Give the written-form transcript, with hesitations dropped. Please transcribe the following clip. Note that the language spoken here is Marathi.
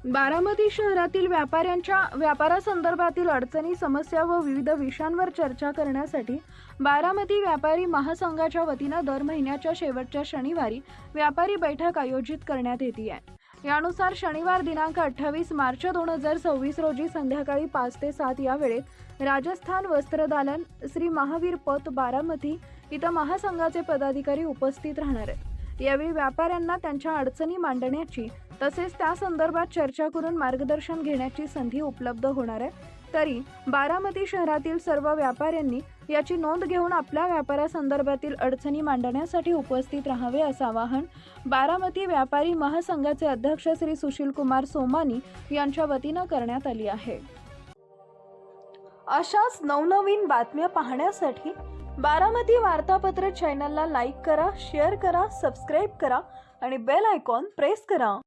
बारामती शहरातील व्यापाऱ्यांच्या व्यापारासंदर्भातील अडचणी, समस्या व विविध विषयांवर चर्चा करण्यासाठी बारामती व्यापारी महासंघाच्या वतीनं दर महिन्याच्या शेवटच्या शनिवारी व्यापारी बैठक आयोजित करण्यात येते आहे। यानुसार शनिवार दिनांक 28 मार्च 2026 रोजी संध्याकाळी 5 ते 7 या वेळेत राजस्थान वस्त्रदालन श्री महावीर पथ बारामती इथं महासंघाचे पदाधिकारी उपस्थित राहणार आहेत। यावेळी व्यापाऱ्यांना त्यांच्या अडचणी मांडण्याची तसेच त्या संदर्भात चर्चा करून मार्गदर्शन घेण्याची संधी उपलब्ध होणार आहे। तरी बारामती शहरातील सर्व व्यापाऱ्यांनी याची नोंद घेऊन आपल्या व्यापारासंदर्भातील अडचणी मांडण्यासाठी उपस्थित राहावे असं आवाहन बारामती व्यापारी महासंघाचे अध्यक्ष श्री सुशील कुमार सोमानी यांच्या वतीनं करण्यात आली आहे। अशाच नवनवीन बातम्या पाहण्यासाठी बारामती वार्तापत्र चॅनलला लाईक करा, शेअर करा, सबस्क्राईब करा आणि बेल आयकॉन प्रेस करा।